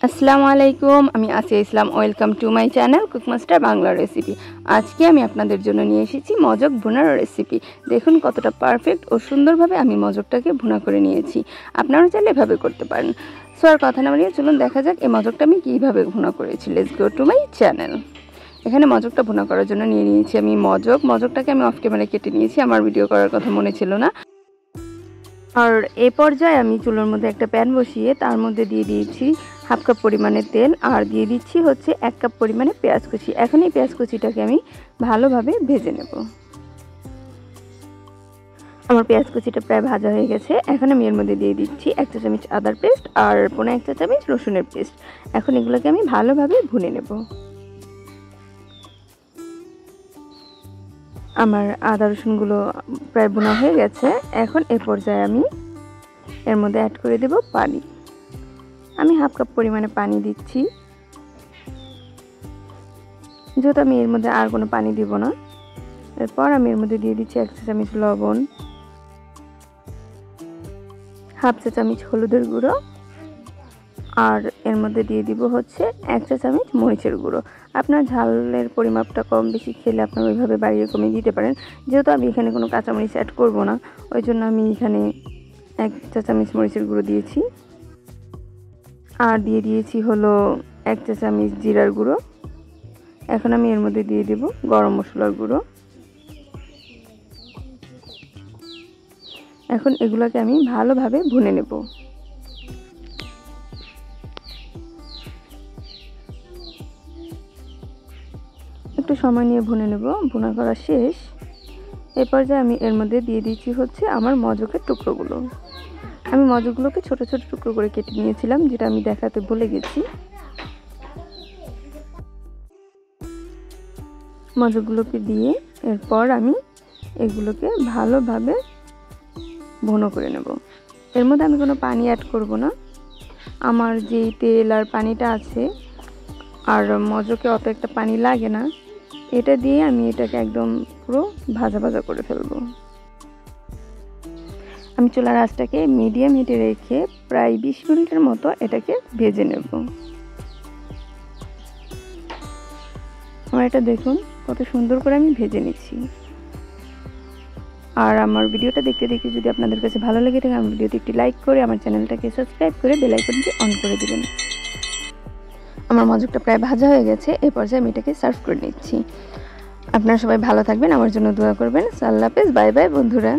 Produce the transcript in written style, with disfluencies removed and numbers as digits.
আসসালামু আলাইকুম, আমি Asiya Islam. Welcome to my channel Cookmaster Bangla recipe. আজকে আমি আপনাদের জন্য নিয়ে এসেছি মজক ভুনার রেসিপি। দেখুন কতটা পারফেক্ট ও সুন্দরভাবে আমি মজকটাকে ভুনা করে নিয়েছি। আপনারা চাইলে এভাবে করতে পারেন। সো আর কথা না বাড়িয়ে চলুন দেখা যাক এই মজকটা আমি কীভাবে ভুনা করেছি। Let's go to my channel. এখানে মজকটা ভুনা করার জন্য নিয়ে নিয়েছি আমি মজকটাকে আমি অফ ক্যামেরায় কেটে নিয়েছি, আমার ভিডিও করার কথা মনে ছিল না। আর এই পর্যায়ে আমি চুলোর মধ্যে একটা প্যান বসিয়ে তার মধ্যে দিয়ে দিয়েছি হাফ কাপ পরিমাণে তেল আর দিয়ে দিচ্ছি হচ্ছে 1 কাপ পরিমাণে পেঁয়াজ কুচি। এখন এই পেঁয়াজ কুচিটাকে আমি ভালোভাবে ভেজে নেব। আমার পেঁয়াজ কুচিটা প্রায় ভাজা হয়ে গেছে। এখন আমি এর মধ্যে দিয়ে দিচ্ছি 1 চা চামচ আদার পেস্ট আর 1 চা চামচ রসুনের পেস্ট। এখন এগুলোকে আমি ভালোভাবে ভুনে নেব। আমার আদা রসুনগুলো প্রায় ভুনা হয়ে গেছে। এখন এই পর্যায়ে আমি এর মধ্যে অ্যাড করে দেব পানি। আমি হাফ কাপ পরিমাণে পানি দিচ্ছি, যেহেতু আমি এর মধ্যে আর কোনো পানি দিব না। এরপর আমি এর মধ্যে দিয়ে দিচ্ছি 1 চা চামচ লবণ, হাফ চা চামচ হলুদের গুঁড়ো আর এর মধ্যে দিয়ে দিব হচ্ছে 1 চা চামচ মরিচের গুঁড়ো। আপনার ঝালের পরিমাপটা কম বেশি খেলে আপনারা ওইভাবে বাড়িয়ে কমিয়ে দিতে পারেন। যেহেতু আমি এখানে কোনো কাঁচামরিচ অ্যাড করব না, ওই জন্য আমি এখানে 1 চা চামচ মরিচের গুঁড়ো দিয়েছি। আর দিয়ে দিয়েছি হলো 1 চা চামচ জিরার গুঁড়ো। এখন আমি এর মধ্যে দিয়ে দেব গরম মশলার গুঁড়ো। এখন এগুলোকে আমি ভালোভাবে ভুনে নেব। একটু সময় নিয়ে ভুনে নেব। ভুনা করা শেষ। এই পর্যায়ে আমি এর মধ্যে দিয়ে দিচ্ছি হচ্ছে আমার মজকের টুকরোগুলো। আমি মজকগুলোকে ছোট ছোট টুকরো করে কেটে নিয়েছিলাম, যেটা আমি দেখাতে ভুলে গেছি। মজকগুলোকে দিয়ে এরপর আমি এগুলোকে ভালোভাবে ভুনো করে নেব। এর মধ্যে আমি কোনো পানি অ্যাড করব না। আমার যেই তেল আর পানিটা আছে আর মজকে অত একটা পানি লাগে না, এটা দিয়ে আমি এটাকে একদম পুরো ভাজা ভাজা করে ফেলব। আমি চুলার আঁচটাকে মিডিয়াম হিটে রেখে প্রায় 20 মিনিটের মতো এটাকে ভেজে নেব। আমার এটা দেখুন কত সুন্দর করে আমি ভেজে নিচ্ছি। আর আমার ভিডিওটা দেখতে দেখতে যদি আপনাদের কাছে ভালো লেগে থাকে, আমার ভিডিওতে একটি লাইক করে আমার চ্যানেলটাকে সাবস্ক্রাইব করে বেল আইকনটি অন করে দিবেন। আমার মজকটা প্রায় ভাজা হয়ে গেছে। এই পর্যায়ে আমি এটাকে সার্ভ করে নিচ্ছি। আপনারা সবাই ভালো থাকবেন, আমার জন্য দোয়া করবেন। আল্লাহ হাফেজ, বাই বাই বন্ধুরা।